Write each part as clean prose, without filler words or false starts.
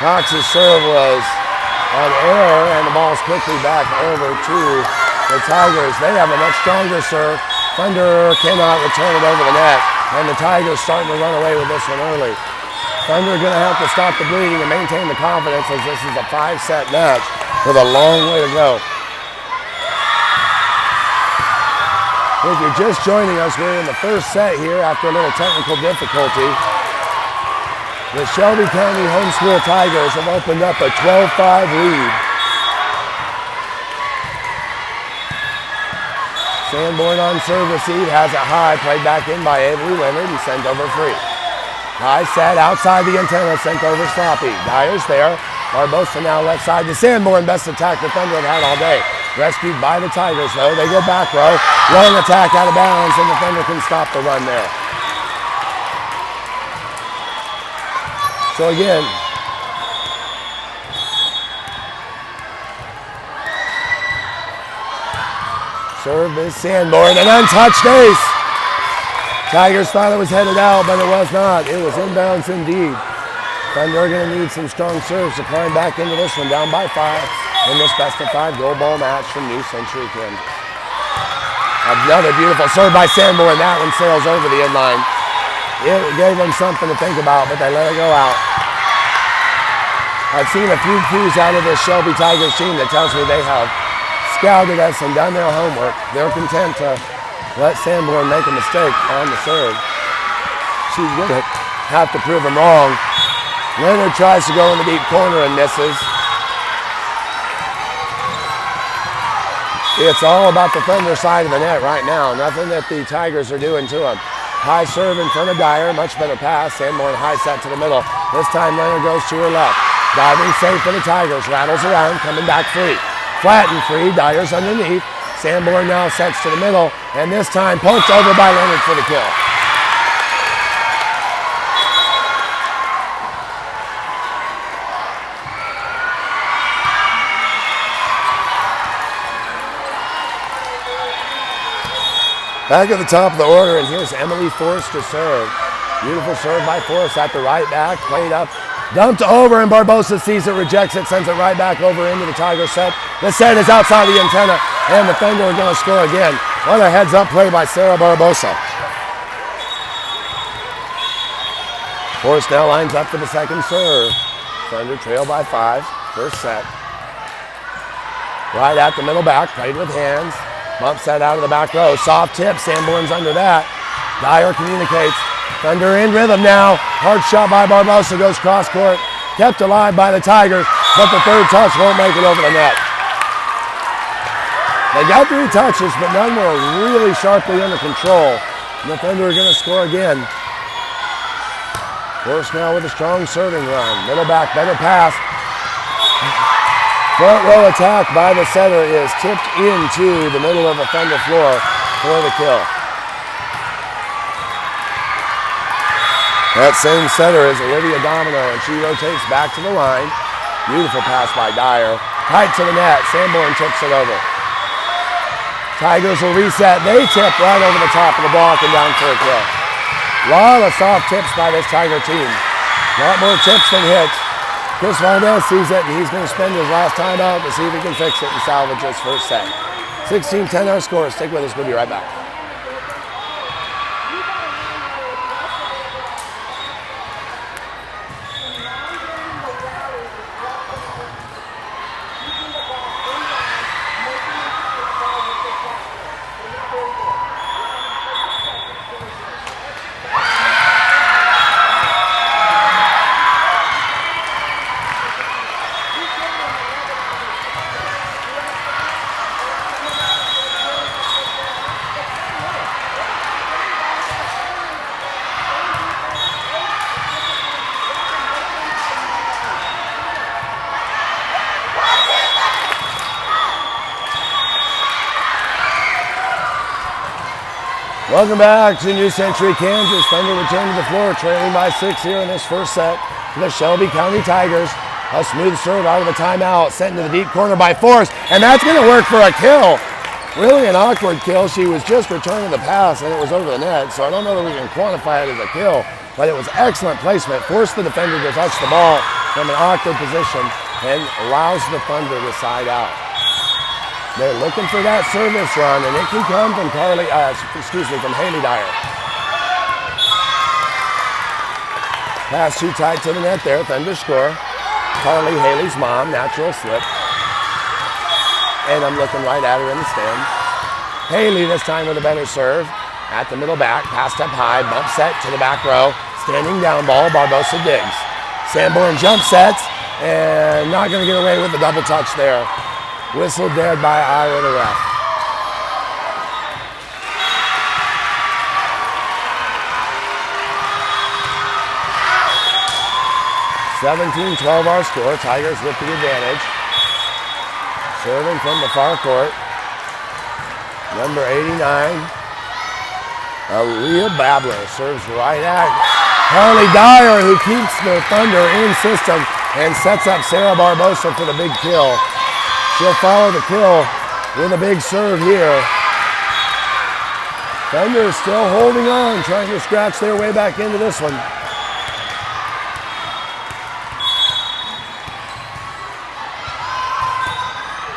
Cox's serve was on error, and the ball's quickly back over to the Tigers. They have a much stronger serve. Thunder cannot return it over the net, and the Tigers starting to run away with this one early. Thunder going to have to stop the bleeding and maintain the confidence, as this is a 5-set match with a long way to go. If you're just joining us, we're in the first set here after a little technical difficulty. The Shelby County Homeschool Tigers have opened up a 12-5 lead. Sanborn on serve receive, has it high, played back in by Avery Leonard and sent over free. High set outside the antenna, sent over sloppy. Dyer's there. Barbosa now left side to Sanborn. Best attack the Thunder have had all day. Rescued by the Tigers though. They go back row. Long attack out of bounds, and the Thunder can stop the run there. So again, serve is Sanborn, an untouched ace. Tigers thought it was headed out, but it was not. It was inbounds indeed. Thunder are going to need some strong serves to climb back into this one, down by 5 in this best-of-5 goal ball match from New Century, Kansas. Another beautiful serve by Sanborn. That one sails over the inline. It gave them something to think about, but they let it go out. I've seen a few cues out of this Shelby Tigers team that tells me they have scouted us and done their homework. They're content to let Sanborn make a mistake on the serve. She's going to have to prove him wrong. Leonard tries to go in the deep corner and misses. It's all about the Thunder side of the net right now. Nothing that the Tigers are doing to him. High serve in front of Dyer. Much better pass. Sanborn high set to the middle. This time Leonard goes to her left. Diving safe for the Tigers. Rattles around, coming back free. Flat and free. Dyer's underneath. Sanborn now sets to the middle. And this time poked over by Leonard for the kill. Back at the top of the order, and here's Emily Forrest to serve. Beautiful serve by Forrest at the right back, played up, dumped over, and Barbosa sees it, rejects it, sends it right back over into the Tiger set. The set is outside the antenna, and the Thunder are going to score again. What a heads-up play by Sarah Barbosa. Forrest now lines up for the second serve. Thunder trail by 5, first set. Right at the middle back, played with hands. Bump set out of the back row. Soft tip. Sanborn's under that. Dyer communicates. Thunder in rhythm now. Hard shot by Barbosa. Goes cross court. Kept alive by the Tigers, but the third touch won't make it over the net. They got 3 touches, but none were really sharply under control. And the Thunder are going to score again. Force now with a strong serving run. Middle back, better pass. Front row attack by the setter is tipped into the middle of the Thunder floor for the kill. That same setter is Olivia Domino, and she rotates back to the line. Beautiful pass by Dyer. Tight to the net. Sanborn tips it over. Tigers will reset. They tip right over the top of the block and down for a kill. A lot of soft tips by this Tiger team. A lot more tips than hits. Chris Valdez sees it, and he's going to spend his last time out to see if he can fix it and salvage his first set. 16-10 our score. Stick with us. We'll be right back. Welcome back to New Century, Kansas. Thunder return to the floor, trailing by 6 here in this first set to the Shelby County Tigers. A smooth serve out of the timeout, sent into the deep corner by Forrest, and that's going to work for a kill. Really an awkward kill. She was just returning the pass, and it was over the net, so I don't know that we can quantify it as a kill, but it was excellent placement. Forced the defender to touch the ball. from an awkward position and allows the Thunder to side out. They're looking for that service run, and it can come from from Haley Dyer. Pass too tight to the net there, Thunder score. Carly, Haley's mom, natural slip. And I'm looking right at her in the stands. Haley this time with a better serve. At the middle back, passed up high, bump set to the back row. Standing down ball, Barbosa digs. Sanborn jump sets, and not going to get away with the double touch there. Whistle dared by Ira, the ref. (17-12) our score. Tigers with the advantage. Serving from the far court. Number 89, Aaliyah Babler serves right at Carly Dyer, who keeps the Thunder in system and sets up Sarah Barbosa for the big kill. She'll follow the kill with a big serve here. Thunder is still holding on, trying to scratch their way back into this one.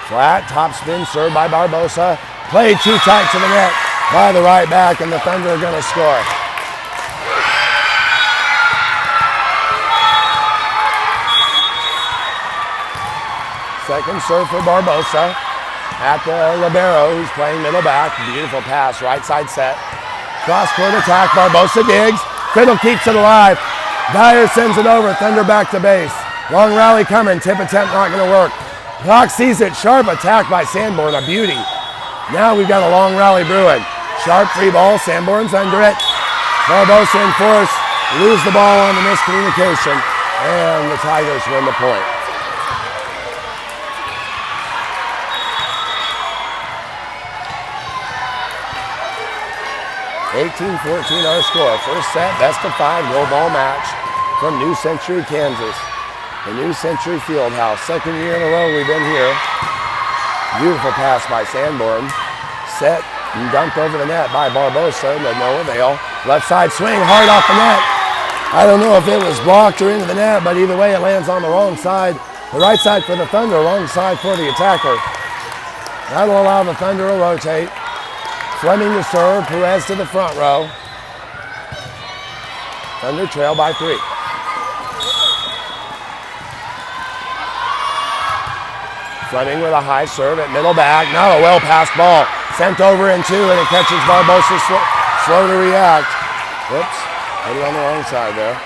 Flat, top spin, served by Barbosa. Played too tight to the net by the right back, and the Thunder are going to score. Second serve for Barbosa at the libero, who's playing middle back. Beautiful pass, right side set. Cross court attack, Barbosa digs. Criddle keeps it alive. Dyer sends it over, Thunder back to base. Long rally coming, tip attempt not going to work. Cox sees it, sharp attack by Sanborn, a beauty. Now we've got a long rally brewing. Sharp free ball, Sanborn's under it. Barbosa in force, lose the ball on the miscommunication, and the Tigers win the point. 18-14 our score. First set, best of 5 goal ball match from New Century, Kansas. The New Century Fieldhouse. Second year in a row we've been here. Beautiful pass by Sanborn. Set and dumped over the net by Barbosa, to no avail. Left side swing, hard off the net. I don't know if it was blocked or into the net, but either way it lands on the wrong side. The right side for the Thunder, wrong side for the attacker. That'll allow the Thunder to rotate. Fleming to serve, Perez to the front row. Thunder trail by 3. Fleming with a high serve at middle back. Not a well-passed ball. Sent over in 2, and it catches Barbosa slow to react. Whoops, put it on the wrong side there.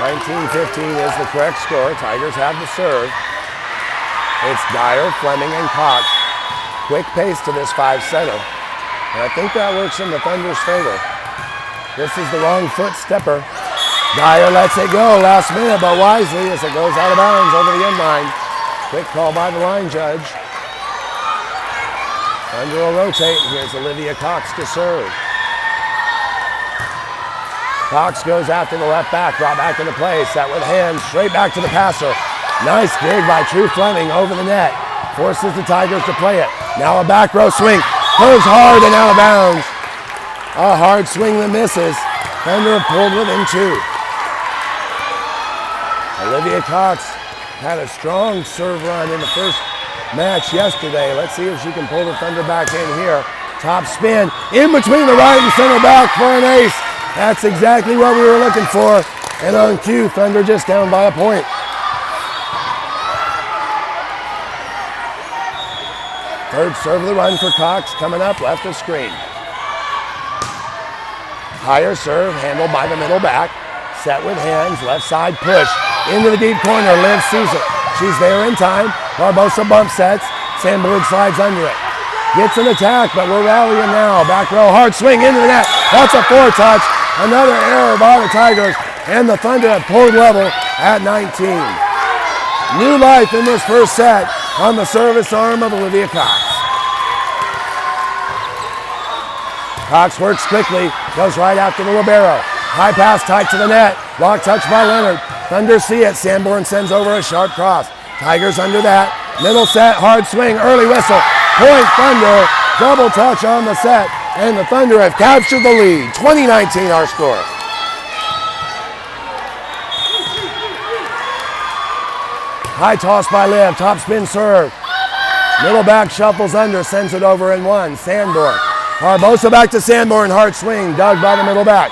(19-15) is the correct score. Tigers have the serve. It's Dyer, Fleming, and Cox. Quick pace to this 5-setter. And I think that works in the Thunder's favor. This is the wrong foot stepper. Dyer lets it go last minute, but wisely as it goes out of bounds over the end line. Quick call by the line judge. Thunder will rotate. Here's Olivia Cox to serve. Cox goes after the left back, brought back into play, set with hands, straight back to the passer. Nice dig by True Fleming over the net. Forces the Tigers to play it. Now a back row swing. Goes hard and out of bounds. A hard swing that misses. Thunder pulled within 2. Olivia Cox had a strong serve run in the first match yesterday. Let's see if she can pull the Thunder back in here. Top spin in between the right and center back for an ace. That's exactly what we were looking for. And on cue, Thunder just down by a point. Third serve of the run for Cox coming up left of screen. Higher serve handled by the middle back. Set with hands, left side push. Into the deep corner, Liv sees it. She's there in time. Barbosa bump sets. Sandberg slides under it. Gets an attack, but we're rallying now. Back row, hard swing into the net. That's a 4-touch. Another error by the Tigers, and the Thunder have pulled level at 19. New life in this first set on the service arm of Olivia Cox. Cox works quickly, goes right after the libero. High pass tight to the net. Block touch by Leonard. Thunder see it. Sanborn sends over a sharp cross. Tigers under that. Middle set, hard swing, early whistle. Point Thunder. Double touch on the set. And the Thunder have captured the lead. 20-19 our score. High toss by Liv, top spin serve. Middle back shuffles under, sends it over in one. Sanborn. Barbosa back to Sanborn, hard swing, dug by the middle back.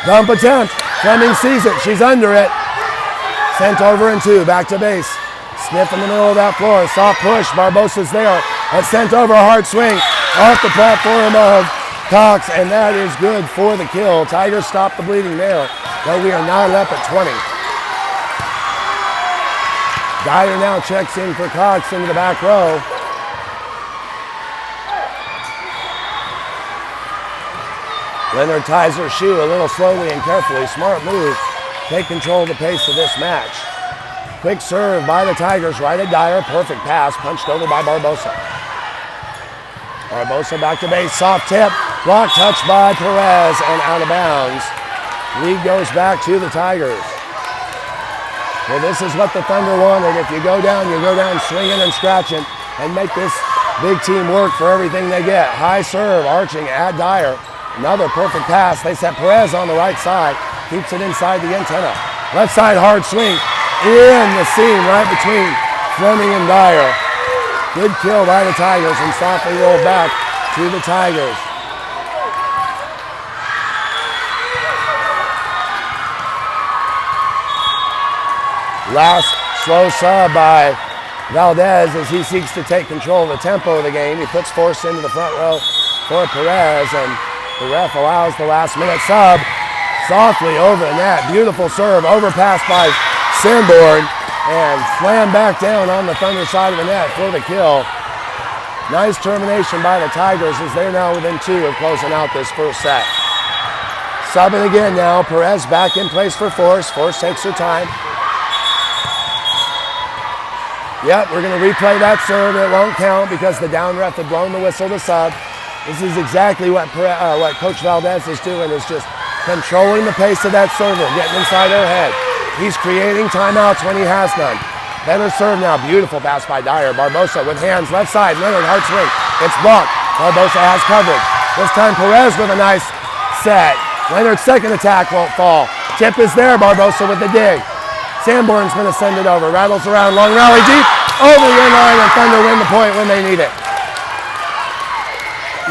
Dump attempt, Fleming sees it, she's under it. Sent over in two, back to base. Sniff in the middle of that floor, soft push, Barbosa's there. And sent over a hard swing off the platform of Cox, and that is good for the kill. Tigers stop the bleeding there, but we are not up at 20. Dyer now checks in for Cox into the back row. Leonard ties her shoe a little slowly and carefully. Smart move. Take control of the pace of this match. Quick serve by the Tigers, right at Dyer. Perfect pass, punched over by Barbosa. Barbosa back to base, soft tip. Block touch by Perez and out of bounds. Lead goes back to the Tigers. Well, this is what the Thunder wanted. If you go down swinging and scratching and make this big team work for everything they get. High serve, arching at Dyer. Another perfect pass. They set Perez on the right side. Keeps it inside the antenna. Left side hard swing. In the seam right between Fleming and Dyer. Good kill by the Tigers and softly rolled back to the Tigers. Last slow sub by Valdez as he seeks to take control of the tempo of the game. He puts force into the front row for Perez, and the ref allows the last minute sub softly over the net. Beautiful serve, overpass by Sanborn, and slam back down on the Thunder side of the net for the kill. Nice termination by the Tigers as they're now within two of closing out this first set. Subbing again now, Perez back in place for Force. Force takes her time. Yep, we're going to replay that serve. It won't count because the down ref had blown the whistle to sub. This is exactly what Coach Valdez is doing, is just controlling the pace of that server, getting inside her head. He's creating timeouts when he has none. Better serve now. Beautiful pass by Dyer. Barbosa with hands, left side. Leonard, hard swing. It's blocked. Barbosa has coverage. This time Perez with a nice set. Leonard's second attack won't fall. Tip is there. Barbosa with the dig. Sanborn's going to send it over. Rattles around. Long rally deep. Over your line, and Thunder win the point when they need it.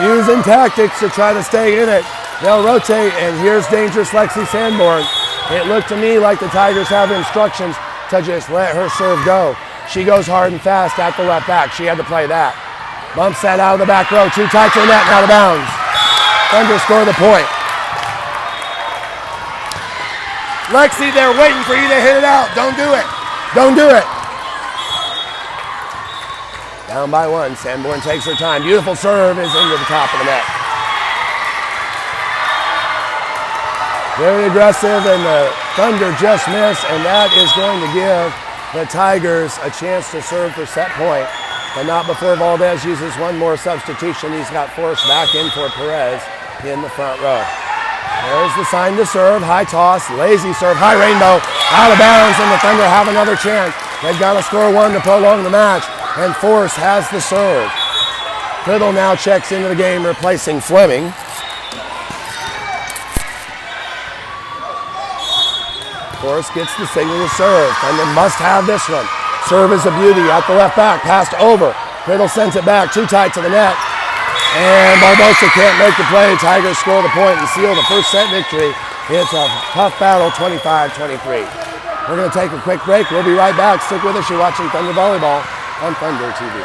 Using tactics to try to stay in it. They'll rotate, and here's dangerous Lexi Sanborn. It looked to me like the Tigers have instructions to just let her serve go. She goes hard and fast at the left back. She had to play that. Bumps that out of the back row. Too tight to the net and out of bounds. Thunder score the point. Lexi, they're waiting for you to hit it out. Don't do it. Don't do it. Down by one. Sanborn takes her time. Beautiful serve is into the top of the net. Very aggressive, and the Thunder just miss, and that is going to give the Tigers a chance to serve for set point, but not before Valdez uses one more substitution. He's got Force back in for Perez in the front row. There's the sign to serve. High toss, lazy serve, high rainbow, out of bounds, and the Thunder have another chance. They've got to score one to prolong the match, and Force has the serve. Criddle now checks into the game, replacing Fleming. Force gets the signal to serve. Thunder must have this one. Serve is a beauty at the left back, passed over. Criddle sends it back, too tight to the net. And Barbosa can't make the play. Tigers score the point and seal the first set victory. It's a tough battle, 25-23. We're going to take a quick break. We'll be right back. Stick with us. You're watching Thunder Volleyball on Thunder TV.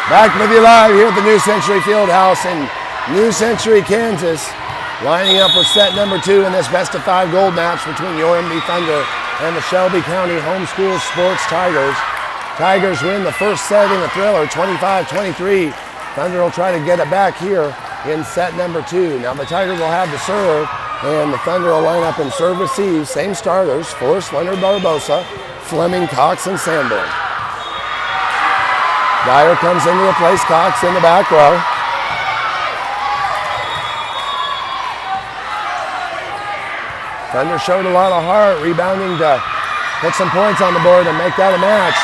Back with you live here at the New Century Fieldhouse in New Century, Kansas. Lining up for set number 2 in this best-of-5 gold match between Yoramby Thunder and the Shelby County Homeschool Sports Tigers. Tigers win the first set in a thriller, 25-23. Thunder will try to get it back here in set number 2. Now the Tigers will have the serve, and the Thunder will line up in serve receive. Same starters, Forrest, Leonard, Barbosa, Fleming, Cox, and Sanborn. Dyer comes in to replace Cox in the back row. Thunder showed a lot of heart, rebounding to put some points on the board and make that a match.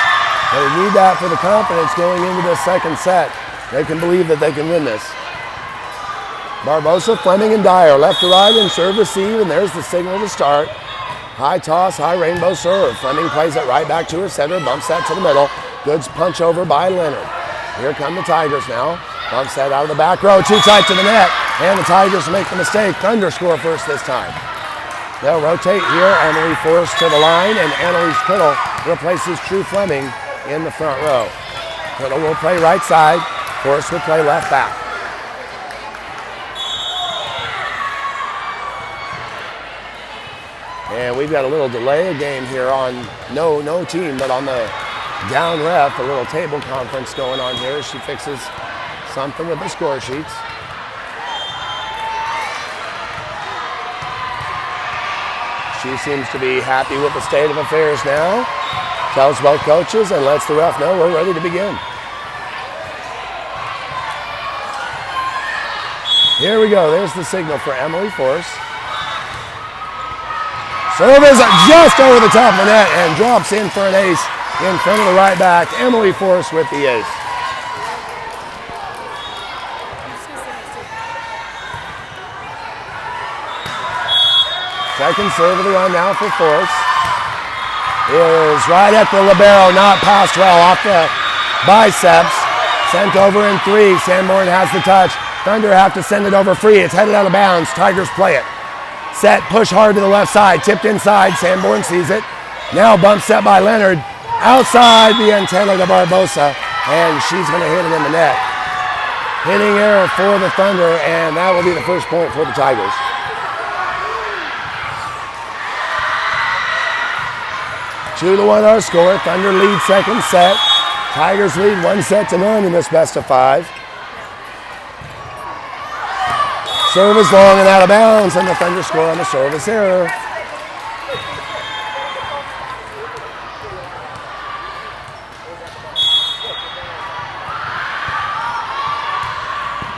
They need that for the confidence going into this second set. They can believe that they can win this. Barbosa, Fleming, and Dyer left to right and serve receive, and there's the signal to start. High toss, high rainbow serve. Fleming plays it right back to her center, bumps that to the middle. Good punch over by Leonard. Here come the Tigers now. Bumps that out of the back row, too tight to the net, and the Tigers make the mistake. Thunder score first this time. They'll rotate here. Emily Forrest to the line, and Annalise Kittle replaces True Fleming in the front row. Kittle will play right side. Forrest will play left back. And we've got a little delay of game here on no team, but on the down ref, a little table conference going on here. She fixes something with the score sheets. She seems to be happy with the state of affairs now. Tells both coaches and lets the ref know we're ready to begin. Here we go. There's the signal for Emily Force. Serve is just over the top of the net and drops in for an ace in front of the right back. Emily Force with the ace. Second serve of the run now for Force. Is right at the libero, not passed well, off the biceps. Sent over in 3. Sanborn has the touch. Thunder have to send it over free. It's headed out of bounds. Tigers play it. Set, push hard to the left side. Tipped inside. Sanborn sees it. Now bump set by Leonard. Outside the antenna to Barbosa. And she's going to hit it in the net. Hitting error for the Thunder, and that will be the first point for the Tigers. Two to 1 our score. Thunder lead second set. Tigers lead 1-0 in this best-of-5. Serve is long and out of bounds, and the Thunder score on the service error.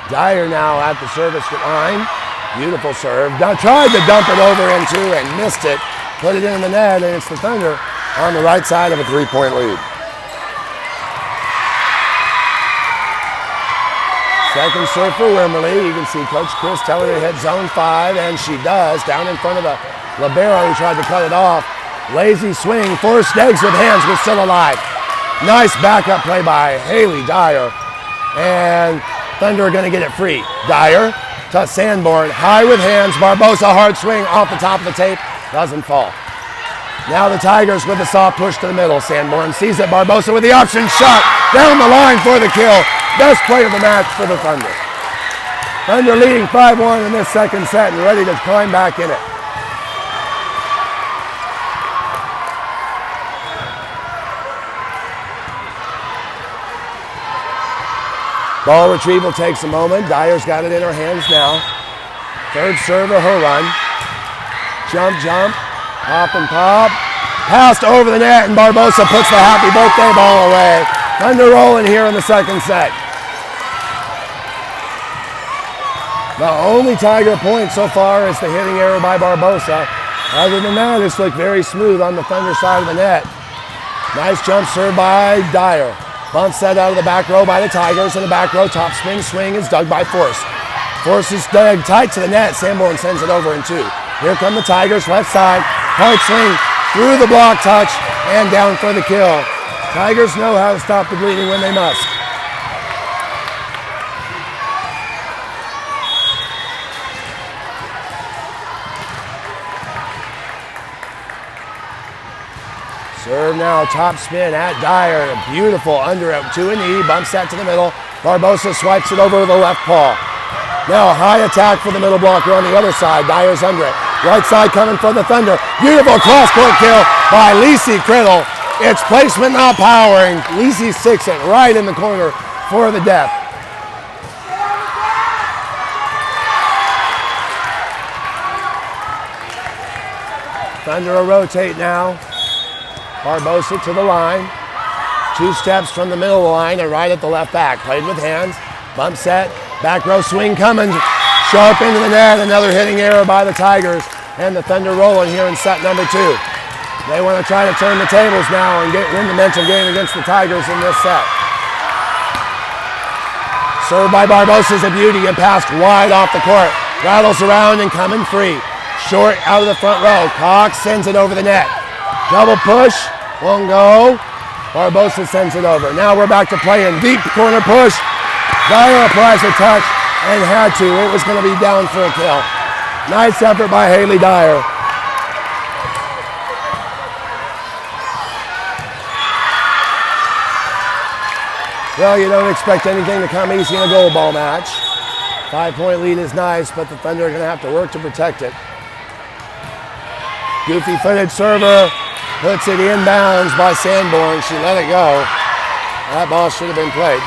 Dyer now at the service line. Beautiful serve. Tried to dump it over into and missed it. Put it in the net, and it's the Thunder on the right side of a 3-point lead. Second serve for Wimberley. You can see Coach Chris tell her to hit zone 5, and she does. Down in front of the libero who tried to cut it off. Lazy swing. Forced eggs with hands, but still alive. Nice backup play by Haley Dyer. And Thunder are going to get it free. Dyer to Sanborn. High with hands. Barbosa hard swing off the top of the tape. Doesn't fall. Now the Tigers with a soft push to the middle. Sanborn sees it. Barbosa with the option shot. Down the line for the kill. Best play of the match for the Thunder. Thunder leading 5-1 in this second set and ready to climb back in it. Ball retrieval takes a moment. Dyer's got it in her hands now. Third serve of her run. Jump, hop and pop. Passed over the net, and Barbosa puts the happy birthday ball away. Thunder rolling here in the second set. The only Tiger point so far is the hitting error by Barbosa. Other than that, it's looked very smooth on the Thunder side of the net. Nice jump serve by Dyer. Bump set out of the back row by the Tigers. In the back row, top spin swing is dug by Force. Force is dug tight to the net. Sanborn sends it over in 2. Here come the Tigers, left side. Hard swing through the block touch and down for the kill. Tigers know how to stop the bleeding when they must. Serve now, top spin at Dyer. Beautiful under it to a knee, bumps that to the middle. Barbosa swipes it over with the left paw. Now a high attack for the middle blocker on the other side. Dyer's under it. Right side coming for the Thunder. Beautiful cross-court kill by Lisi Criddle. It's placement, not powering. Lisi sticks it right in the corner for the death. Thunder will rotate now. Barbosa to the line. 2 steps from the middle of the line and right at the left back. Played with hands. Bump set. Back row swing coming. Sharp into the net. Another hitting error by the Tigers. And the Thunder rolling here in set number 2. They want to try to turn the tables now and win the mental game against the Tigers in this set. Served by Barbosa is a beauty and passed wide off the court. Rattles around and coming free. Short out of the front row. Cox sends it over the net. Double push. Won't go. Barbosa sends it over. Now we're back to playing. Deep corner push. Dyer applies a touch and had to. It was going to be down for a kill. Nice effort by Haley Dyer. Well, you don't expect anything to come easy in a goal ball match. 5-point lead is nice, but the Thunder are going to have to work to protect it. Goofy-footed server puts it inbounds by Sanborn. She let it go. That ball should have been played.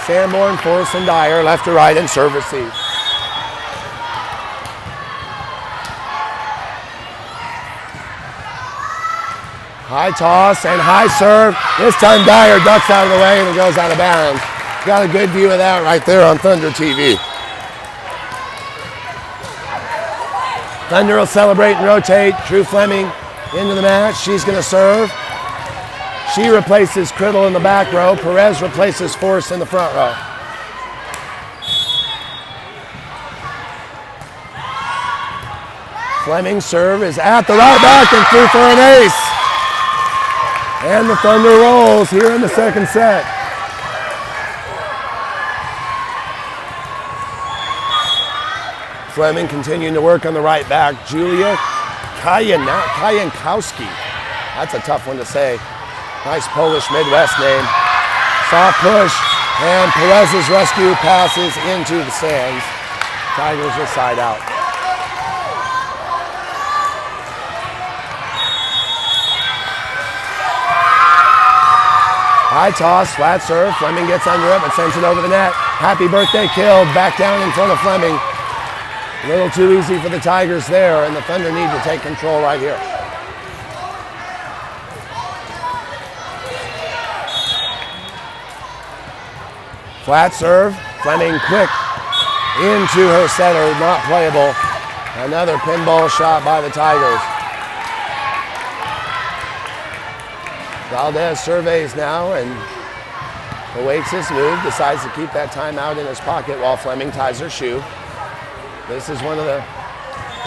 Sanborn, Forrest, and Dyer left to right and serve receive. High toss and high serve. This time Dyer ducks out of the way and it goes out of bounds. Got a good view of that right there on Thunder TV. Thunder will celebrate and rotate. Drew Fleming into the match. She's going to serve. She replaces Criddle in the back row. Perez replaces Force in the front row. Fleming's serve is at the right back and through for an ace. And the Thunder rolls here in the second set. Fleming continuing to work on the right back. Julia Kajankowski. That's a tough one to say. Nice Polish Midwest name. Soft push, and Perez's rescue passes into the stands. Tigers will side out. High toss, flat serve. Fleming gets under it, but sends it over the net. Happy birthday kill, back down in front of Fleming. A little too easy for the Tigers there, and the Thunder need to take control right here. Flat serve, Fleming quick into her setter, not playable. Another pinball shot by the Tigers. Valdez surveys now and awaits his move, decides to keep that timeout in his pocket while Fleming ties her shoe. This is one of the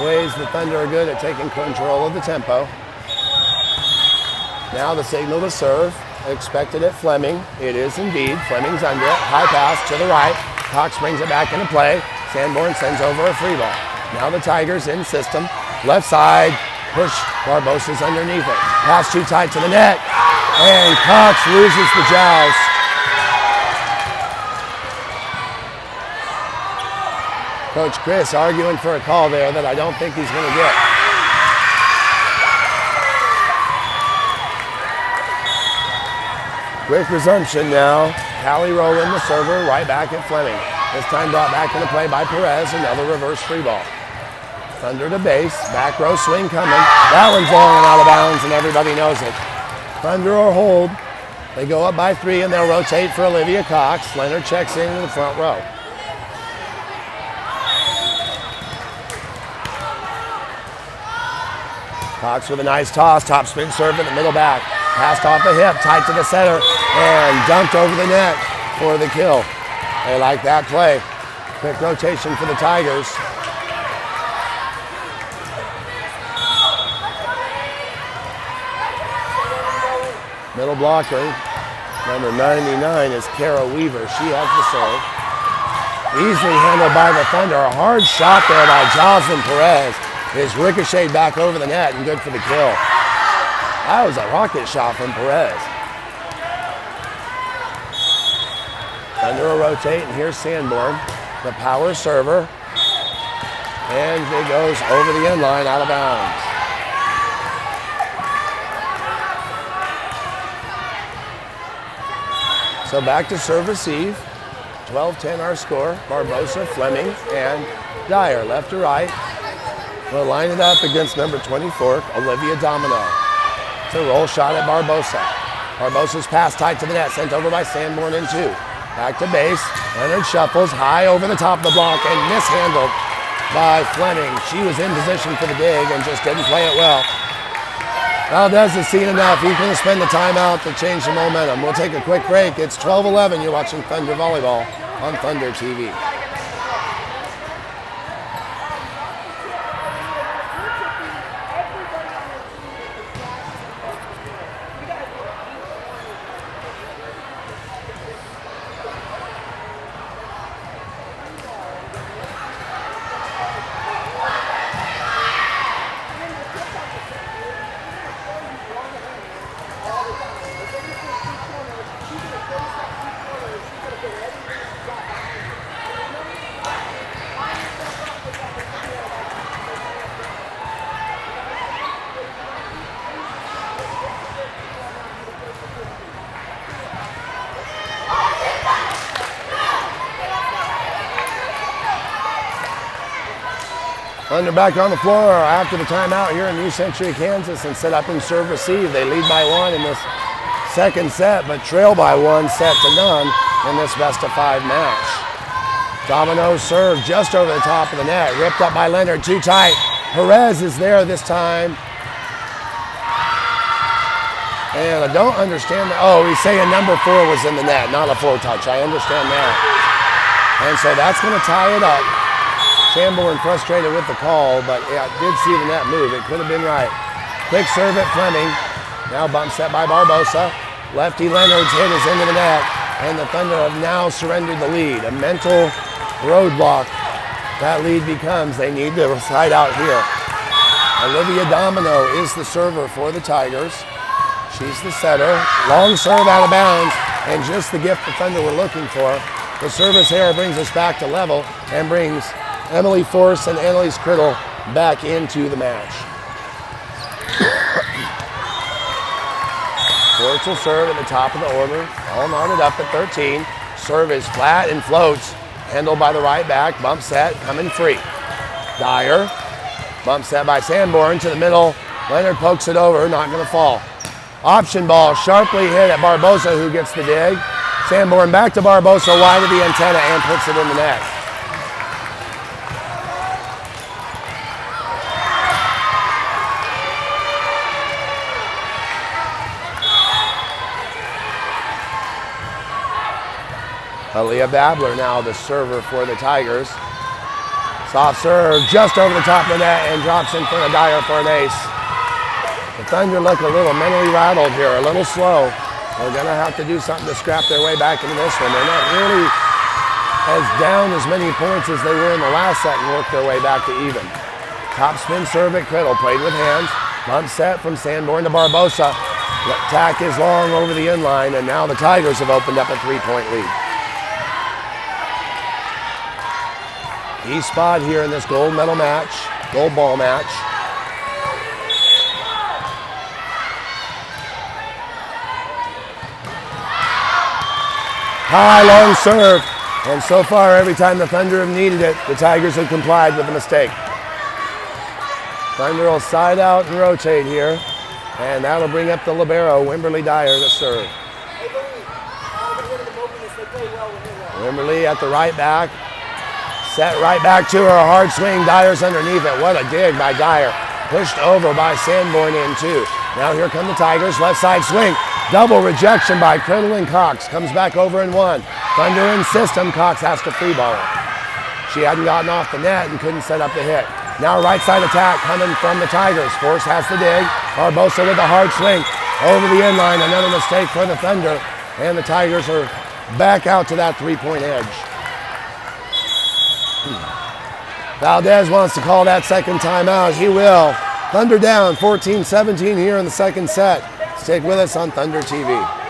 ways the Thunder are good at taking control of the tempo. Now the signal to serve. Expected at Fleming. It is indeed. Fleming's under it. High pass to the right. Cox brings it back into play. Sanborn sends over a free ball. Now the Tigers in system. Left side. Push. Barbosa's underneath it. Pass too tight to the net. And Cox loses the joust. Coach Chris arguing for a call there that I don't think he's going to get. Quick resumption now. Callie Rowland, the server, right back at Fleming. This time brought back into play by Perez. Another reverse free ball. Thunder to base. Back row swing coming. That one's long and out of bounds, and everybody knows it. Thunder or hold. They go up by 3, and they'll rotate for Olivia Cox. Leonard checks into the front row. Cox with a nice toss. Top spin serve in the middle back. Passed off the hip, tight to the center, and dumped over the net for the kill. They like that play. Quick rotation for the Tigers. Middle blocker, number 99, is Kara Weaver. She has the serve. Easily handled by the Thunder. A hard shot there by Jocelyn Perez. is ricocheted back over the net and good for the kill. That was a rocket shot from Perez. Thunder will rotate, and here's Sanborn, the power server. And it goes over the end line, out of bounds. So back to serve receive. 12-10 our score. Barbosa, Fleming, and Dyer, left to right. We'll line it up against number 24, Olivia Domino. It's a roll shot at Barbosa. Barbosa's pass tight to the net, sent over by Sanborn in 2. Back to base. Leonard shuffles high over the top of the block and mishandled by Fleming. She was in position for the dig and just didn't play it well. Valdez has seen enough. He's going to spend the timeout to change the momentum. We'll take a quick break. It's 12-11. You're watching Thunder Volleyball on Thunder TV. Thunder back on the floor after the timeout here in New Century, Kansas, and set up in serve receive. They lead by 1 in this second set, but trail by 1 set to none in this best-of-5 match. Domino serve just over the top of the net, ripped up by Leonard, too tight. Perez is there this time. And I don't understand that. Oh, he's saying number 4 was in the net, not a full touch. I understand that. And so that's going to tie it up. Sanborn frustrated with the call, but yeah, did see the net move. It could have been right. Quick serve at Fleming. Now bump set by Barbosa. Lefty Leonard's hit is into the net, and the Thunder have now surrendered the lead. A mental roadblock that lead becomes. They need to side out here. Olivia Domino is the server for the Tigers. She's the setter. Long serve out of bounds, and just the gift the Thunder were looking for. The service error brings us back to level and brings Emily Force and Annalise Criddle back into the match. Force will serve at the top of the order, all knotted up at 13. Serve is flat and floats, handled by the right back, bump set, coming free. Dyer, bump set by Sanborn to the middle. Leonard pokes it over, not gonna fall. Option ball, sharply hit at Barbosa, who gets the dig. Sanborn back to Barbosa, wide of the antenna, and puts it in the net. Aaliyah Babler now the server for the Tigers. Soft serve just over the top of the net and drops in front of Dyer for an ace. The Thunder look a little mentally rattled here, a little slow. They're going to have to do something to scrap their way back into this one. They're not really as down as many points as they were in the last set and work their way back to even. Top spin serve at Criddle, played with hands. Bump set from Sanborn to Barbosa. Tack is long over the inline, and now the Tigers have opened up a 3-point lead. Key spot here in this gold medal match, gold ball match. High, long serve. And so far, every time the Thunder have needed it, the Tigers have complied with a mistake. Thunder will side out and rotate here. And that'll bring up the libero, Wimberly Dyer, to serve. Wimberly at the right back. Set right back to her, hard swing, Dyer's underneath it. What a dig by Dyer. Pushed over by Sanborn in 2. Now here come the Tigers, left side swing. Double rejection by Criddle and Cox. Comes back over in 1. Thunder in system, Cox has to free ball it. She hadn't gotten off the net and couldn't set up the hit. Now right side attack coming from the Tigers. Force has the dig. Barbosa with a hard swing over the inline. Another mistake for the Thunder. And the Tigers are back out to that 3-point edge. Valdez wants to call that second timeout. He will. Thunder down 14-17 here in the second set. Stick with us on Thunder TV.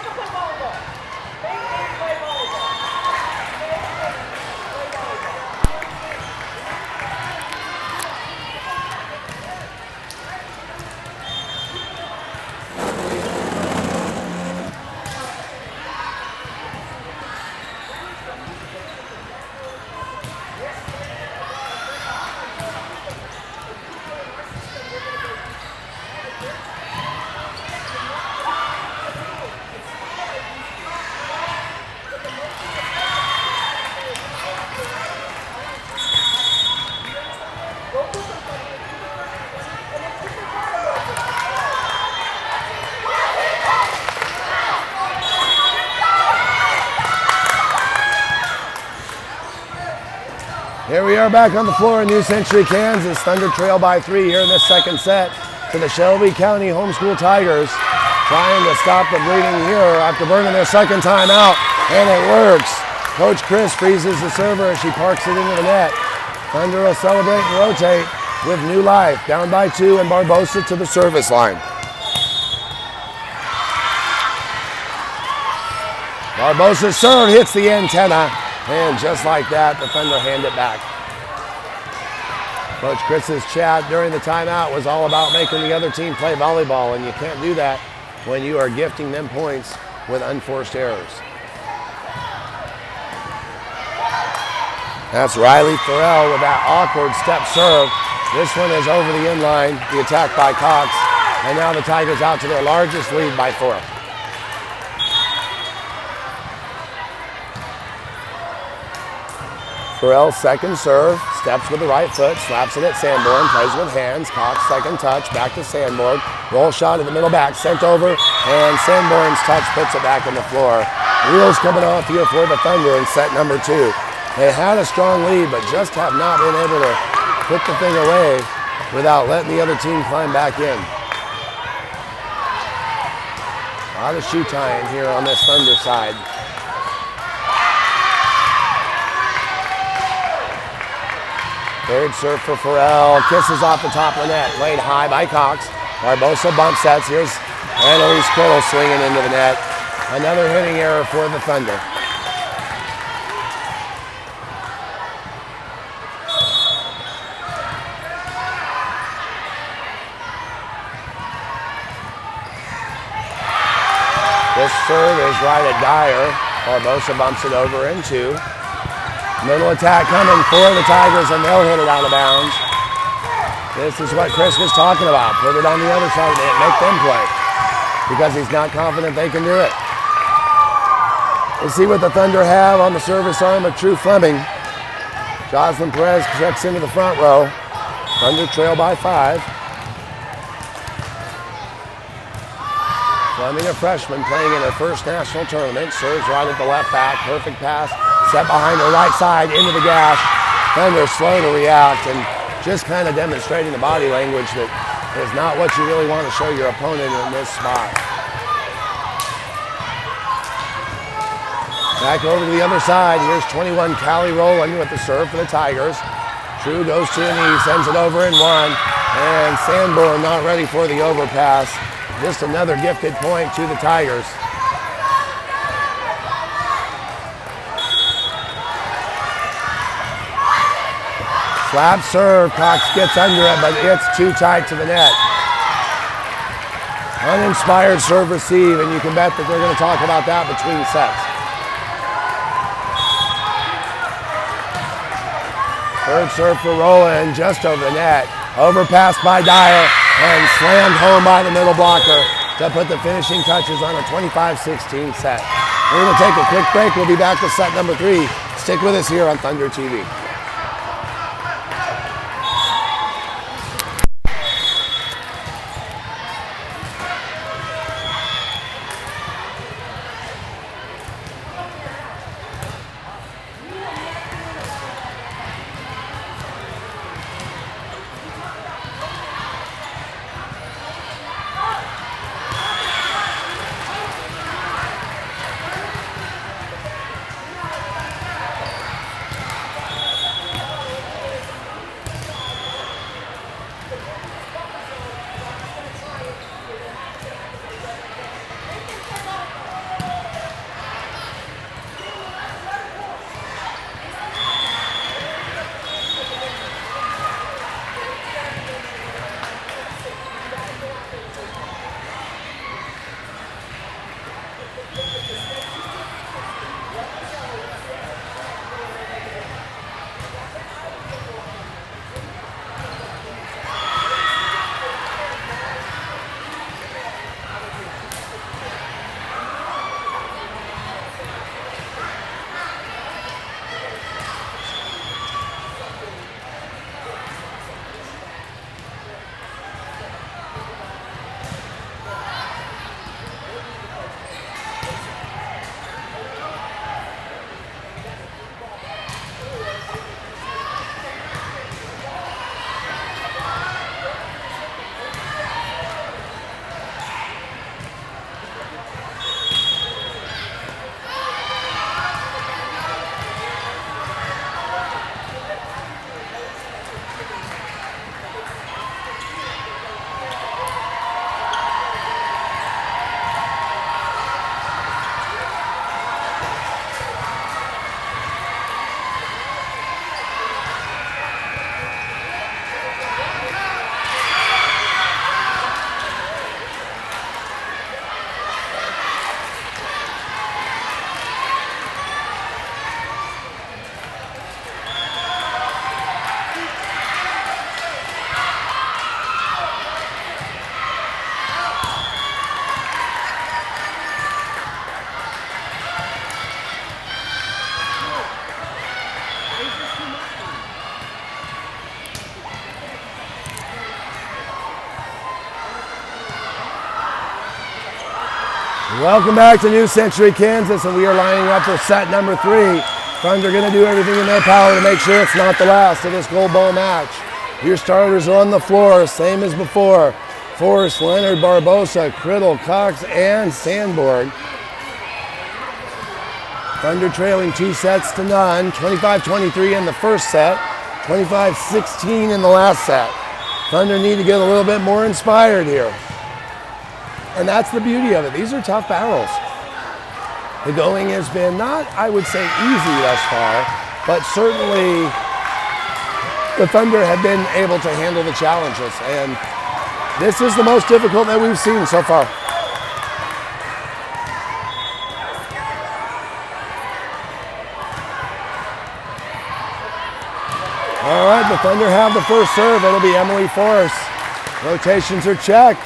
Here we are back on the floor in New Century, Kansas. Thunder trail by 3 here in this second set to the Shelby County Homeschool Tigers. Trying to stop the bleeding here after burning their second time out, and it works. Coach Chris freezes the server as she parks it into the net. Thunder will celebrate and rotate with new life. Down by 2 and Barbosa to the service line. Barbosa's serve hits the antenna. And just like that, the Thunder hand it back. Coach Chris's chat during the timeout was all about making the other team play volleyball, and you can't do that when you are gifting them points with unforced errors. That's Riley Farrell with that awkward step serve. This one is over the inline, the attack by Cox, and now the Tigers out to their largest lead by 4. Farrell's second serve, steps with the right foot, slaps it at Sanborn, plays with hands. Cox second touch, back to Sanborn. Roll shot at the middle back, sent over, and Sanborn's touch puts it back on the floor. Wheels coming off here for the Thunder in set number 2. They had a strong lead, but just have not been able to put the thing away without letting the other team climb back in. A lot of shoe tying here on this Thunder side. Third serve for Farrell, kisses off the top of the net, laid high by Cox. Barbosa bump sets, here's Annalise Criddle swinging into the net. Another hitting error for the Thunder. This serve is right at Dyer. Barbosa bumps it over in 2. Middle attack coming for the Tigers, and they'll hit it out of bounds. This is what Chris was talking about. Put it on the other side and make them play, because he's not confident they can do it. We'll see what the Thunder have on the service arm of True Fleming. Jocelyn Perez checks into the front row. Thunder trail by 5. Fleming, a freshman, playing in her first national tournament. Serves right at the left back. Perfect pass. Set behind her right side into the gash. Thunder slow to react and just kind of demonstrating the body language that is not what you really want to show your opponent in this spot. Back over to the other side. Here's 21 Callie Rowland with the serve for the Tigers. True goes to a knee, sends it over in 1. And Sanborn not ready for the overpass. Just another gifted point to the Tigers. Slap serve, Cox gets under it, but it's too tight to the net. Uninspired serve receive, and you can bet that they're going to talk about that between sets. Third serve for Rowland, just over the net. Overpassed by Dyer, and slammed home by the middle blocker to put the finishing touches on a 25-16 set. We're going to take a quick break. We'll be back to set number 3. Stick with us here on Thunder TV. Welcome back to New Century, Kansas, and we are lining up for set number 3. Thunder going to do everything in their power to make sure it's not the last of this gold ball match. Your starters are on the floor, same as before. Forrest, Leonard, Barbosa, Criddle, Cox, and Sanborn. Thunder trailing 2-0, 25-23 in the first set, 25-16 in the last set. Thunder need to get a little bit more inspired here. And that's the beauty of it. These are tough battles. The going has been not, I would say, easy thus far, but certainly the Thunder have been able to handle the challenges. And this is the most difficult that we've seen so far. All right, the Thunder have the first serve. It'll be Emily Forrest. Rotations are checked.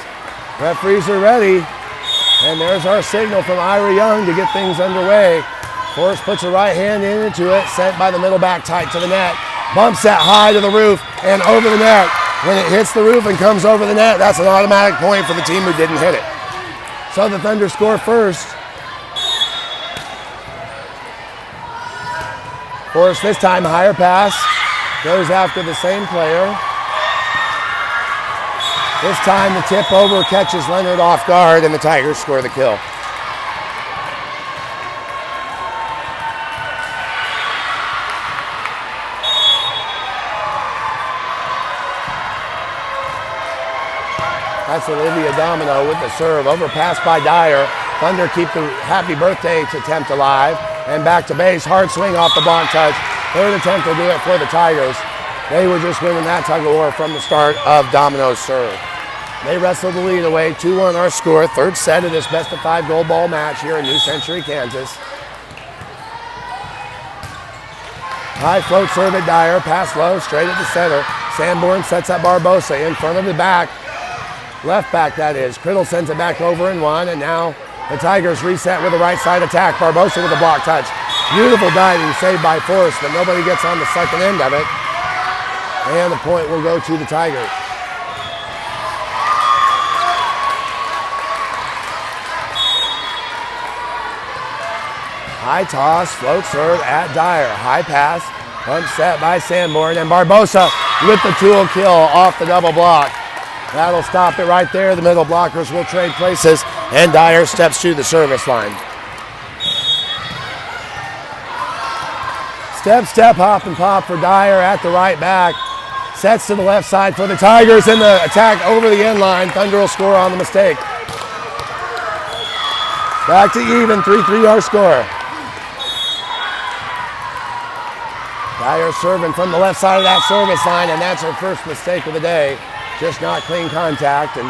Referees are ready. And there's our signal from Ira Young to get things underway. Forrest puts her right hand into it, sent by the middle back tight to the net. Bumps that high to the roof and over the net. When it hits the roof and comes over the net, that's an automatic point for the team who didn't hit it. So the Thunder score first. Forrest this time, higher pass. Goes after the same player. This time the tip over catches Leonard off guard and the Tigers score the kill. That's Olivia Domino with the serve. Overpass by Dyer. Thunder keep the happy birthday attempt alive. And back to base. Hard swing off the block touch. Third attempt will do it for the Tigers. They were just winning that tug of war from the start of Domino's serve. They wrestled the lead away. 2-1 our score. Third set of this best of 5 gold ball match here in New Century, Kansas. High float serve at Dyer. Pass low, straight at the center. Sanborn sets up Barbosa in front of the back. Left back, that is. Criddle sends it back over and 1, and now the Tigers reset with a right side attack. Barbosa with a block touch. Beautiful diving saved by Forrest, but nobody gets on the second end of it. And the point will go to the Tigers. High toss, float serve at Dyer. High pass, pump set by Sanborn, and Barbosa with the tool kill off the double block. That'll stop it right there. The middle blockers will trade places, and Dyer steps to the service line. Step, hop, and pop for Dyer at the right back. Sets to the left side for the Tigers, and the attack over the end line. Thunder will score on the mistake. Back to even, 3-3 our score. Dyer serving from the left side of that service line, and that's her first mistake of the day. Just not clean contact, and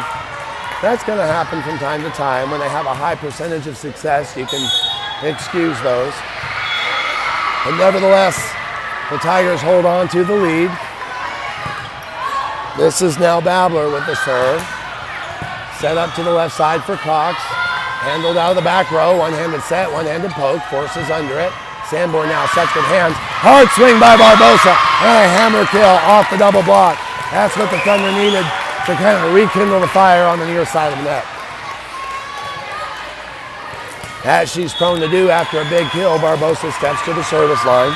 that's going to happen from time to time. When they have a high percentage of success, you can excuse those. But nevertheless, the Tigers hold on to the lead. This is now Babler with the serve. Set up to the left side for Cox. Handled out of the back row. One-handed set, one-handed poke. Forces under it. Sanborn now sets with hands. Hard swing by Barbosa. And a hammer kill off the double block. That's what the Thunder needed to kind of rekindle the fire on the near side of the net. As she's prone to do after a big kill, Barbosa steps to the service line.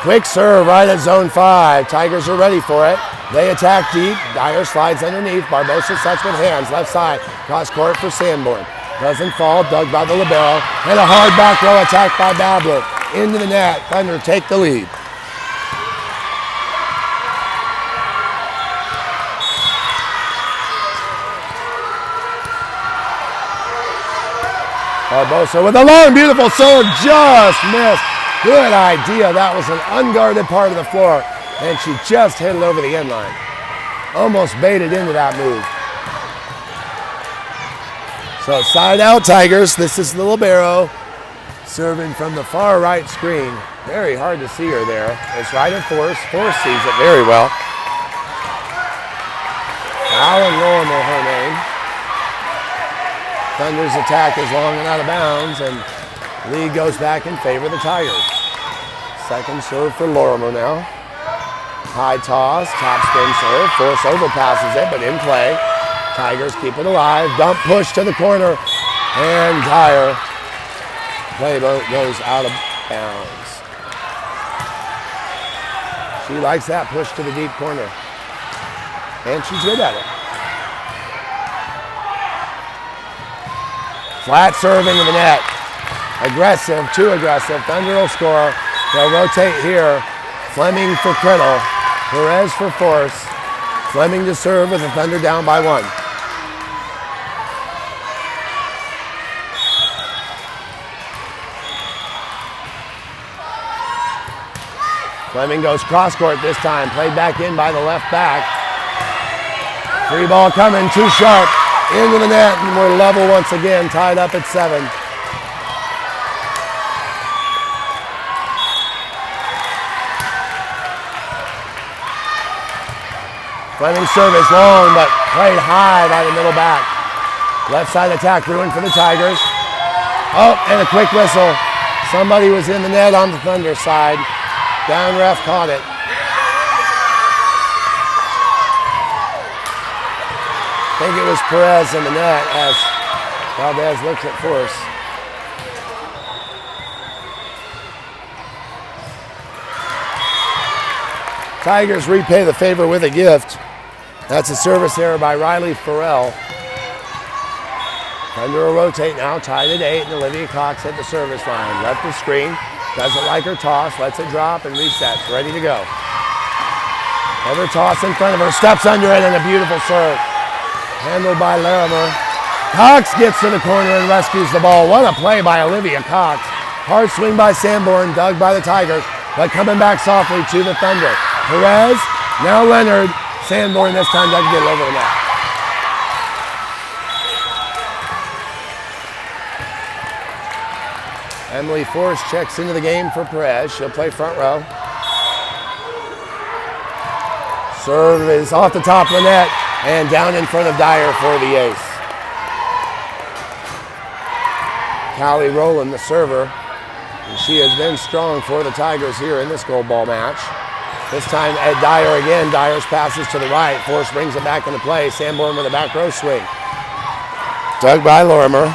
Quick serve right at zone 5. Tigers are ready for it. They attack deep. Dyer slides underneath. Barbosa sets with hands. Left side. Cross court for Sanborn. Doesn't fall. Dug by the libero. And a hard back row attack by Babler. Into the net. Thunder take the lead. Barbosa with a long, beautiful serve, just missed. Good idea. That was an unguarded part of the floor, and she just hit it over the end line. Almost baited into that move. So side out Tigers. This is the libero serving from the far right screen. Very hard to see her there. It's right at Forrest. Forrest sees it very well. Alan Lorimer, her name. Thunder's attack is long and out of bounds, and lead goes back in favor of the Tigers. Second serve for Lorimer now. High toss, top spin serve. Force overpasses it, but in play. Tigers keep it alive. Dump push to the corner. And Dyer. Play goes out of bounds. She likes that push to the deep corner. And she's good at it. Flat serve into the net. Aggressive, too aggressive. Thunder will score. They'll rotate here. Fleming for Criddle. Perez for force. Fleming to serve with the Thunder down by 1. Fleming goes cross court this time. Played back in by the left back. Free ball coming, too sharp. Into the net, and we're level once again, tied up at 7. Fleming's service long, but played high by the middle back. Left side attack ruined for the Tigers. Oh, and a quick whistle. Somebody was in the net on the Thunder side. Down ref caught it. I think it was Perez in the net as Valdez looks at force. Tigers repay the favor with a gift. That's a service error by Riley Farrell. Thunder will rotate now, tied at 8, and Olivia Cox at the service line. Left the screen, doesn't like her toss, lets it drop and resets, ready to go. Ever toss in front of her, steps under it, and a beautiful serve. Handled by Larimer. Cox gets to the corner and rescues the ball. What a play by Olivia Cox. Hard swing by Sanborn, dug by the Tigers, but coming back softly to the Thunder. Perez, now Leonard. Sanborn this time doesn't get it over the net. Emily Force checks into the game for Perez. She'll play front row. Serve is off the top of the net and down in front of Dyer for the ace. Callie Rowland, the server. And she has been strong for the Tigers here in this gold ball match. This time at Dyer again. Dyer's passes to the right. Force brings it back into play. Sanborn with a back row swing. Dug by Lorimer.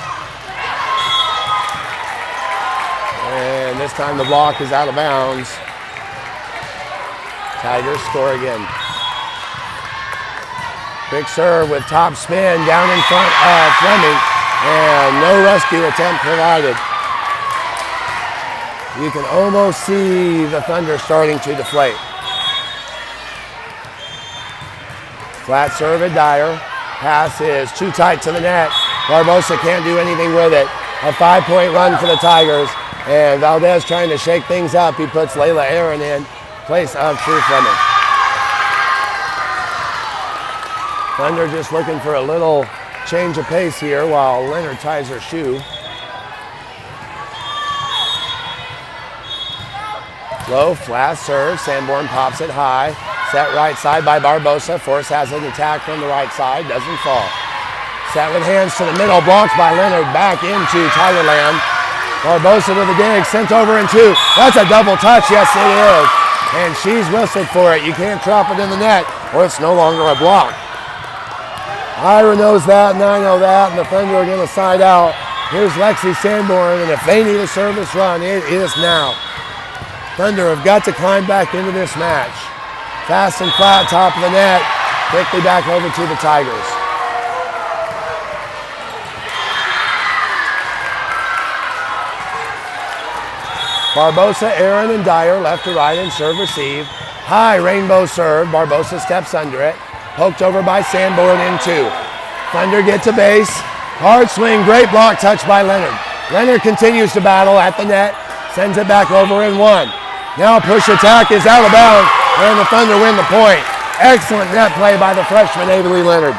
And this time the block is out of bounds. Tigers score again. Quick serve with top spin down in front of Fleming. And no rescue attempt provided. You can almost see the Thunder starting to deflate. Flat serve at Dyer. Pass is too tight to the net. Barbosa can't do anything with it. A 5-point run for the Tigers. And Valdez trying to shake things up. He puts Layla Aaron in place of True Fleming. Thunder just looking for a little change of pace here while Leonard ties her shoe. Low, flat serve. Sanborn pops it high. Set right side by Barbosa. Force has an attack from the right side. Doesn't fall. Set with hands to the middle. Blocked by Leonard. Back into Tigerland. Barbosa with a dig. Sent over in 2. That's a double touch. Yes, it is. And she's whistled for it. You can't drop it in the net or it's no longer a block. Ira knows that and I know that. And the Thunder are going to side out. Here's Lexi Sanborn. And if they need a service run, it is now. Thunder have got to climb back into this match. Fast and flat, top of the net. Quickly back over to the Tigers. Barbosa, Aaron, and Dyer left to right and serve receive. High rainbow serve. Barbosa steps under it. Poked over by Sanborn in 2. Thunder gets a base. Hard swing, great block touch by Leonard. Leonard continues to battle at the net. Sends it back over in 1. Now push attack is out of bounds. And the Thunder win the point. Excellent net play by the freshman, Avery Leonard.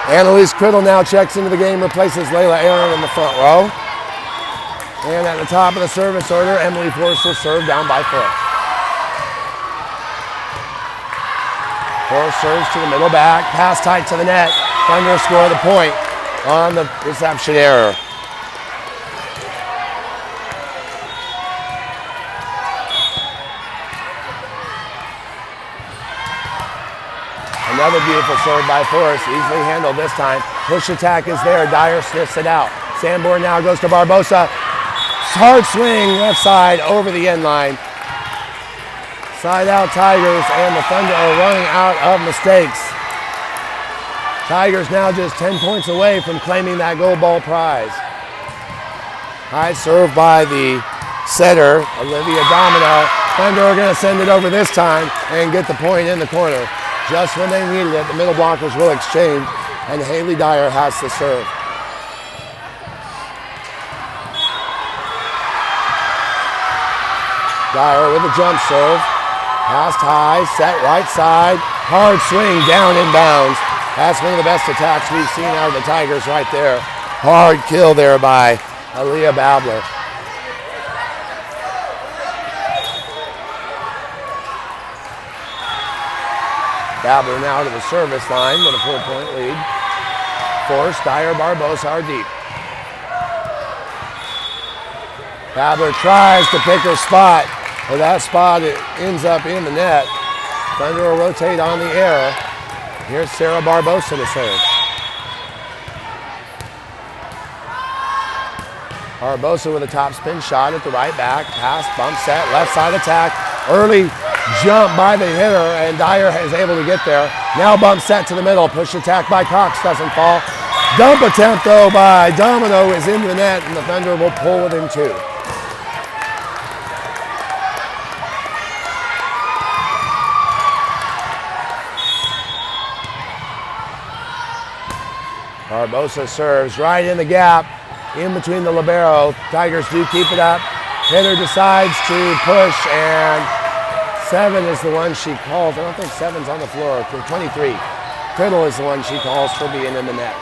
Annalise Criddle now checks into the game, replaces Layla Aaron in the front row. And at the top of the service order, Emily Force will serve down by 4. Force serves to the middle back, pass tight to the net. Thunder score the point on the reception error. Another beautiful serve by Forrest, easily handled this time. Push attack is there, Dyer sniffs it out. Sanborn now goes to Barbosa. Hard swing, left side, over the end line. Side out Tigers, and the Thunder are running out of mistakes. Tigers now just 10 points away from claiming that gold ball prize. High serve by the setter, Olivia Domino. Thunder are going to send it over this time and get the point in the corner. Just when they needed it, the middle blockers will exchange, and Haley Dyer has the serve. Dyer with a jump serve. Passed high, set right side. Hard swing down inbounds. That's one of the best attacks we've seen out of the Tigers right there. Hard kill there by Aaliyah Babler. Babler now to the service line with a 4-point lead. Force, Dyer, Barbosa are deep. Babler tries to pick her spot, but that spot it ends up in the net. Thunder will rotate on the air. Here's Sarah Barbosa to serve. Barbosa with a top spin shot at the right back. Pass, bump set, left side attack. Early jump by the hitter, and Dyer is able to get there. Now bump set to the middle. Push attack by Cox, doesn't fall. Dump attempt though by Domino is in the net, and the Thunder will pull within 2. Barbosa serves right in the gap, in between the libero. Tigers do keep it up. Hitter decides to push, and 7 is the one she calls. I don't think 7's on the floor. 23. Criddle is the one she calls for being in the net.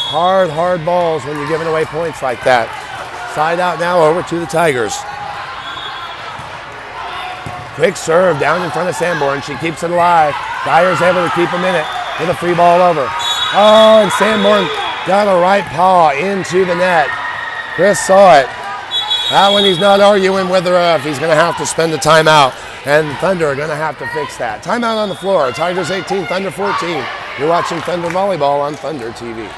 Hard balls when you're giving away points like that. Side out now over to the Tigers. Quick serve down in front of Sanborn. She keeps it alive. Dyer's able to keep him in it with a free ball over. Oh, and Sanborn got a right paw into the net. Chris saw it. That one he's not arguing whether if he's going to have to spend a timeout. And the Thunder are going to have to fix that. Timeout on the floor. Tigers 18, Thunder 14. You're watching Thunder Volleyball on Thunder TV.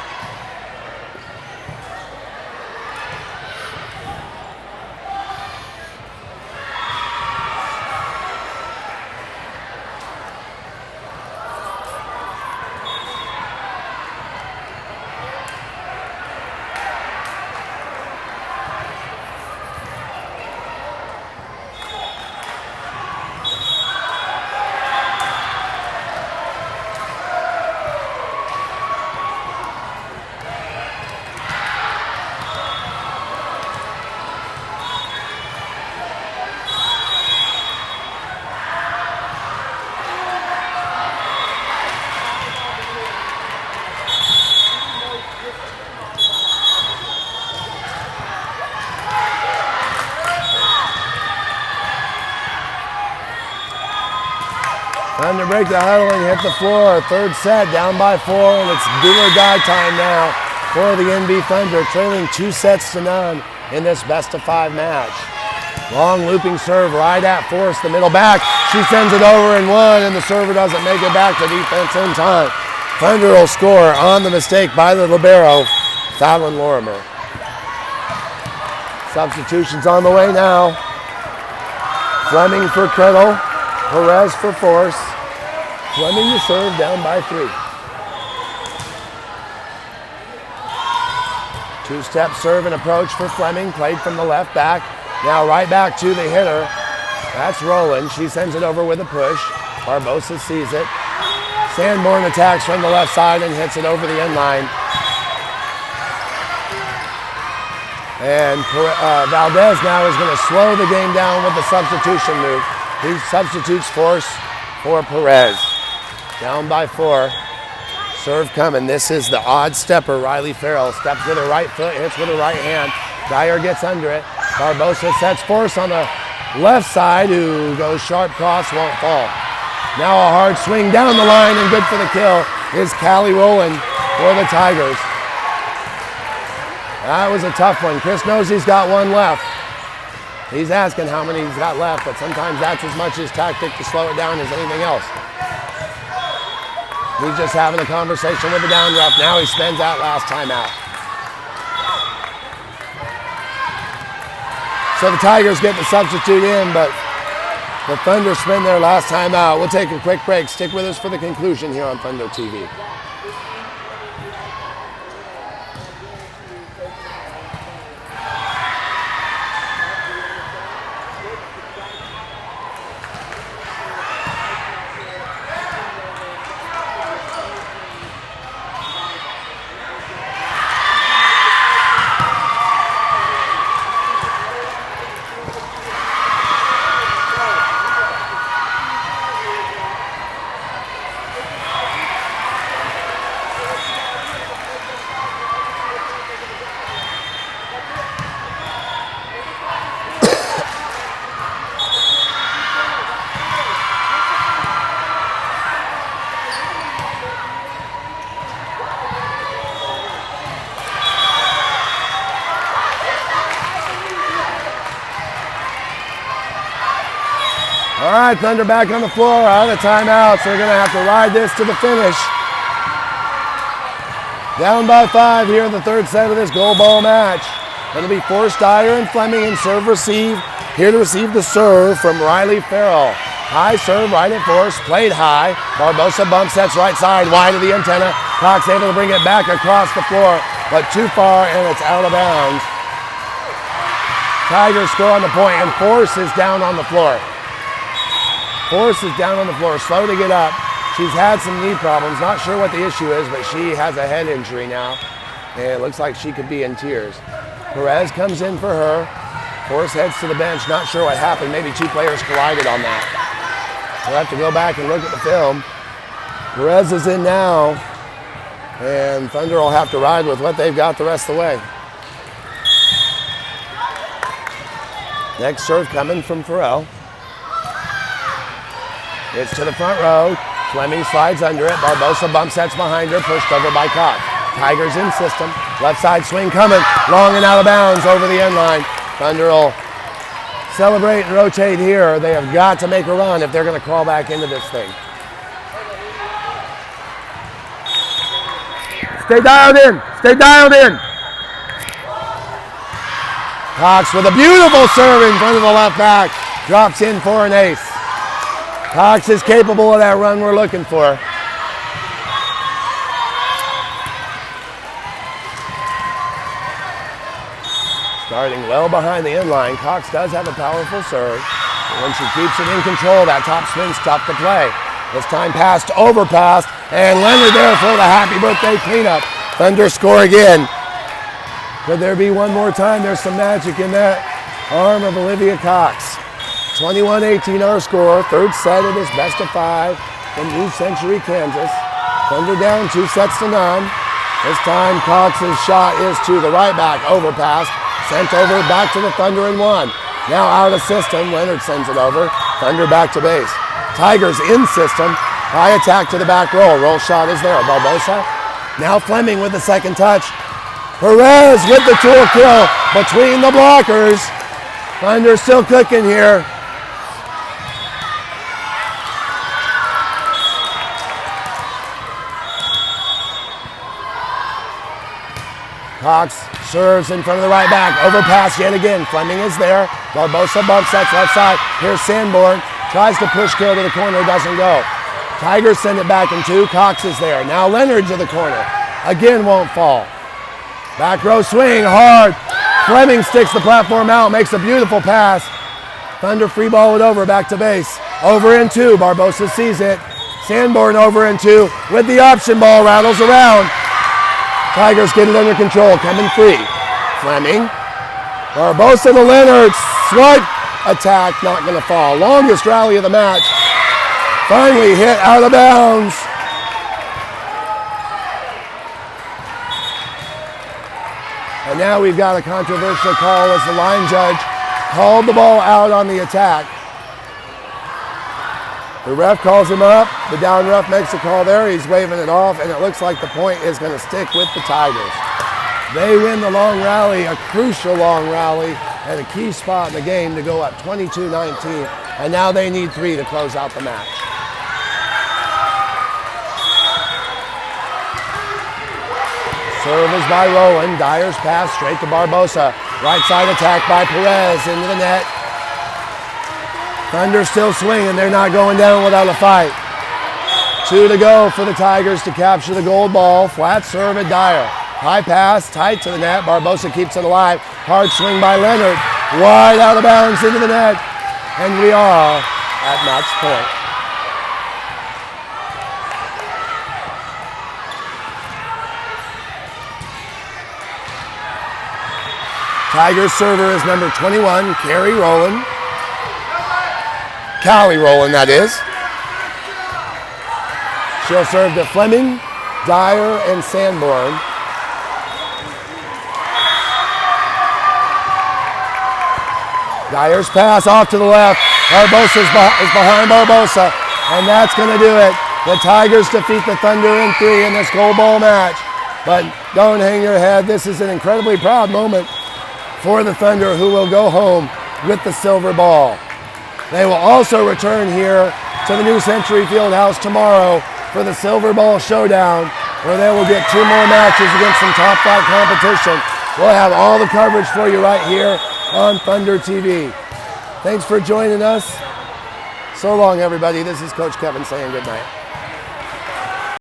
Time to break the huddle and hit the floor. Third set, down by 4, and it's do or die time now for the NB Thunder, trailing 2-0 in this best-of-5 match. Long looping serve right at Forrest, the middle back. She sends it over and 1, and the server doesn't make it back to defense in time. Thunder will score on the mistake by the libero, Fallon Lorimer. Substitutions on the way now. Fleming for Criddle. Perez for Force. Fleming to serve, down by 3. Two-step serve and approach for Fleming, played from the left back. Now right back to the hitter. That's Rowland. She sends it over with a push. Barbosa sees it. Sanborn attacks from the left side and hits it over the end line. And Valdez now is going to slow the game down with the substitution move. He substitutes Force for Perez. Down by 4. Serve coming. This is the odd stepper, Riley Farrell. Steps with her right foot, hits with her right hand. Dyer gets under it. Barbosa sets Force on the left side, who goes sharp cross, won't fall. Now a hard swing down the line, and good for the kill is Callie Rowland for the Tigers. That was a tough one. Chris knows he's got one left. He's asking how many he's got left, but sometimes that's as much his tactic to slow it down as anything else. He's just having a conversation with the down ref. Now he spends that last timeout. So the Tigers get the substitute in, but the Thunder spend their last timeout. We'll take a quick break. Stick with us for the conclusion here on Thunder TV. All right, Thunder back on the floor, out of timeout, so they're going to have to ride this to the finish. Down by 5 here in the third set of this goal ball match. It'll be Forrest Dyer and Fleming in serve receive. Here to receive the serve from Riley Farrell. High serve right at Forrest, played high. Barbosa bump sets right side, wide of the antenna. Cox able to bring it back across the floor, but too far and it's out of bounds. Tigers score on the point and Forrest is down on the floor. Forrest is down on the floor, slow to get up. She's had some knee problems. Not sure what the issue is, but she has a head injury now. And it looks like she could be in tears. Perez comes in for her. Forrest heads to the bench. Not sure what happened. Maybe two players collided on that. We'll have to go back and look at the film. Perez is in now. And Thunder will have to ride with what they've got the rest of the way. Next serve coming from Farrell. It's to the front row. Fleming slides under it. Barbosa bump sets behind her, pushed over by Cox. Tigers in system. Left side swing coming. Long and out of bounds over the end line. Thunder will celebrate and rotate here. They have got to make a run if they're going to crawl back into this thing. Stay dialed in. Stay dialed in. Cox with a beautiful serve in front of the left back. Drops in for an ace. Cox is capable of that run we're looking for. Starting well behind the end line. Cox does have a powerful serve. When she keeps it in control, that top spin's tough to play. This time passed, overpassed, and Leonard there for the happy birthday cleanup. Thunder score again. Could there be one more time? There's some magic in that arm of Olivia Cox. 21-18 our score. Third set of this best of 5 in New Century, Kansas. Thunder down 2 sets to none. This time Cox's shot is to the right back, overpass. Sent over back to the Thunder and 1. Now out of system, Leonard sends it over. Thunder back to base. Tigers in system. High attack to the back roll. Roll shot is there. Barbosa. Now Fleming with the second touch. Perez with the tool kill between the blockers. Thunder still cooking here. Cox serves in front of the right back. Overpass yet again. Fleming is there. Barbosa bump sets left side. Here's Sanborn. Tries to push kill to the corner. Doesn't go. Tigers send it back in 2. Cox is there. Now Leonard to the corner. Again won't fall. Back row swing. Hard. Fleming sticks the platform out. Makes a beautiful pass. Thunder free ball it over. Back to base. Over in 2. Barbosa sees it. Sanborn over in 2. With the option ball. Rattles around. Tigers get it under control, coming free. Fleming. Barbosa to Leonard. Swipe attack, not going to fall. Longest rally of the match. Finally hit out of bounds. And now we've got a controversial call as the line judge called the ball out on the attack. The ref calls him up. The down ref makes a call there. He's waving it off, and it looks like the point is going to stick with the Tigers. They win the long rally, a crucial long rally, at a key spot in the game to go up 22-19, and now they need 3 to close out the match. Serve is by Rowan. Dyer's pass straight to Barbosa. Right side attack by Perez into the net. Thunder still swinging. They're not going down without a fight. 2 to go for the Tigers to capture the gold ball. Flat serve at Dyer. High pass, tight to the net. Barbosa keeps it alive. Hard swing by Leonard. Wide out of bounds into the net. And we are at match point. Tigers server is number 21, Callie Rowland, that is. She'll serve to Fleming, Dyer, and Sanborn. Dyer's pass off to the left. Barbosa is behind Barbosa, and that's going to do it. The Tigers defeat the Thunder in 3 in this gold ball match. But don't hang your head. This is an incredibly proud moment for the Thunder, who will go home with the silver ball. They will also return here to the New Century Fieldhouse tomorrow for the Silver Ball Showdown, where they will get 2 more matches against some top flight competition. We'll have all the coverage for you right here on Thunder TV. Thanks for joining us. So long, everybody. This is Coach Kevin saying good night.